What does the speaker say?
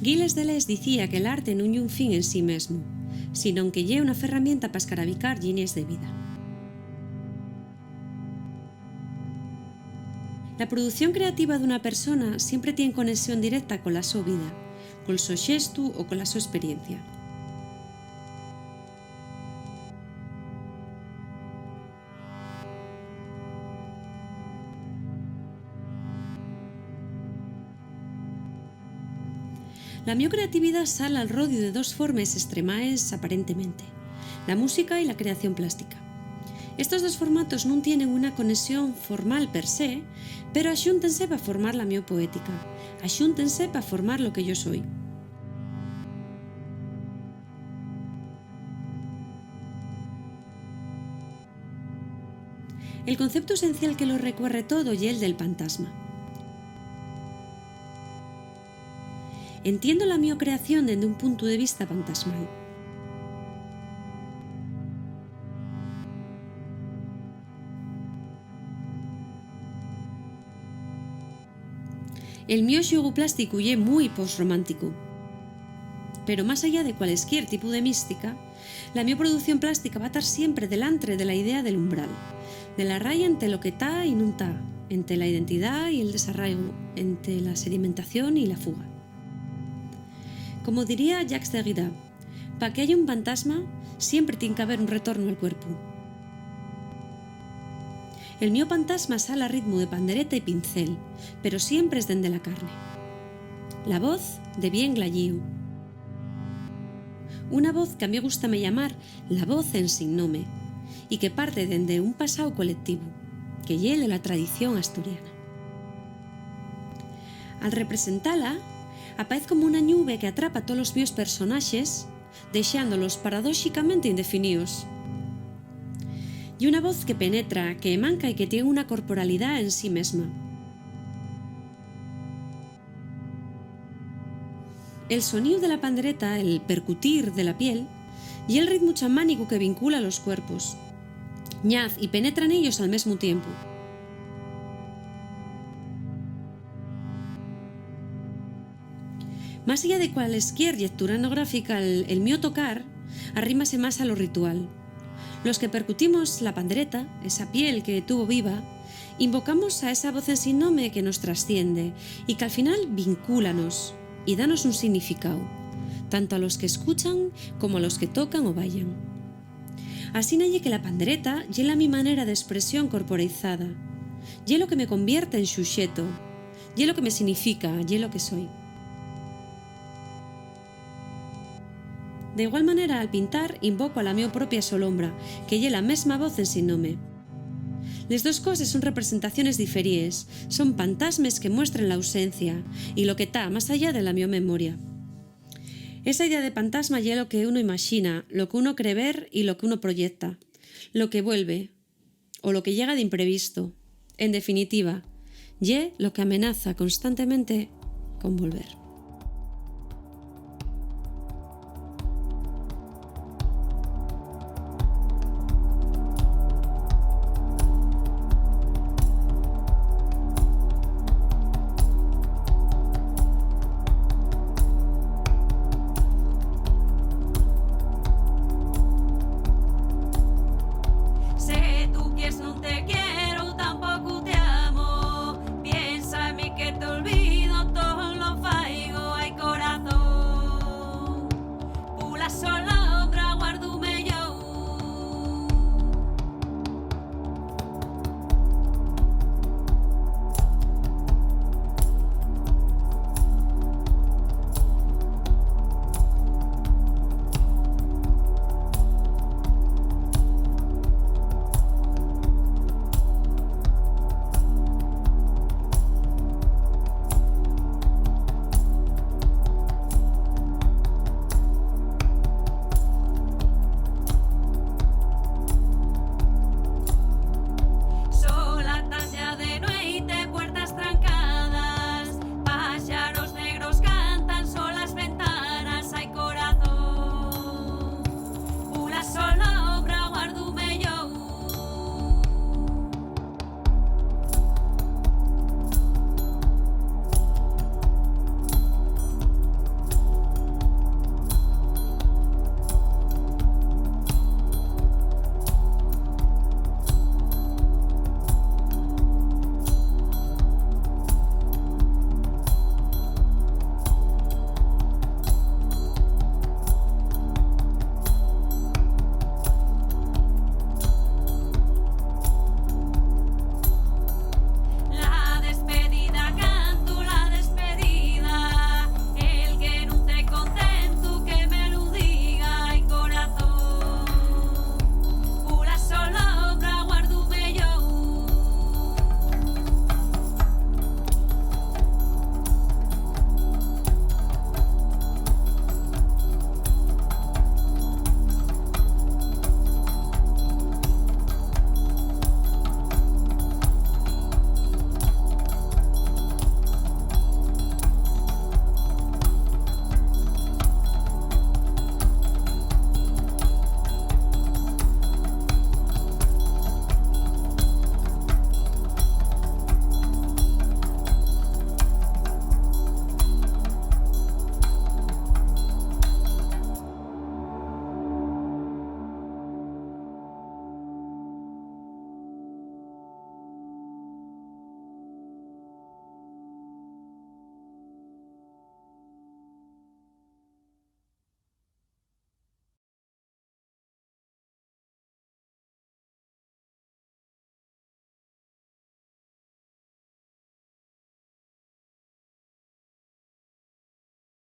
Gilles Deleuze dicía que el arte non é un fin en sí mesmo, sino que é unha ferramenta para escarabicar líneas de vida. La produción creativa dunha persona sempre ten conexión directa cola súa vida, col seu xesto ou cola súa experiencia. La mia creatividad sale al rodio de dos formes extremaes aparentemente, la música y la creación plástica. Estos dos formatos non tienen unha conexión formal per se, pero axúntense para formar la mia poética, axúntense para formar lo que yo soy. El concepto esencial que lo recorre todo é el del fantasma. Entiendo la mia creación desde un punto de vista fantasmal. El mio xogo plástico é moi postromántico. Pero más allá de cualesquier tipo de mística, la mia producción plástica va a estar siempre delante de la idea del umbral, de la raya entre lo que está y non está, entre la identidad y el desarraigo, entre la sedimentación y la fuga. Como diría Jacques Derrida, para que haya un fantasma, siempre tiene que haber un retorno al cuerpo. El mío fantasma sale a ritmo de pandereta y pincel, pero siempre es dende la carne. La voz de bien glayío. Una voz que a mí gusta me llamar la voz en sin nome, y que parte dende un pasado colectivo, que lle de la tradición asturiana. Al representala, aparece como unha nube que atrapa todos os meus personaxes, deixándolos paradóxicamente indefinidos. E unha voz que penetra, que emanca e que tiene unha corporalidade en sí mesma. El sonido de la pandereta, el percutir de la piel, y el ritmo chamánico que vincula los cuerpos. Ñaz y penetra en ellos al mismo tiempo. Más allá de cualesquier lectura etnográfica, el mío tocar arrímase más a lo ritual. Los que percutimos la pandereta, esa piel que tuvo viva, invocamos a esa voz en sin nome que nos trasciende y que al final vincúlanos y danos un significado, tanto a los que escuchan como a los que tocan o bailan. Así nalle que la pandereta lle la mi manera de expresión corporeizada, lle lo que me convierte en xuxeto, lle lo que me significa, lle lo que soy. De igual manera, al pintar, invoco a la mia propia solombra, que lle la mesma voz en sin nome. Les dos coses son representaciones diferíes, son fantasmes que muestran la ausencia y lo que está más allá de la mia memoria. Esa idea de fantasma lle lo que uno imagina, lo que uno cree ver y lo que uno proyecta, lo que vuelve o lo que llega de imprevisto. En definitiva, lle lo que amenaza constantemente con volver.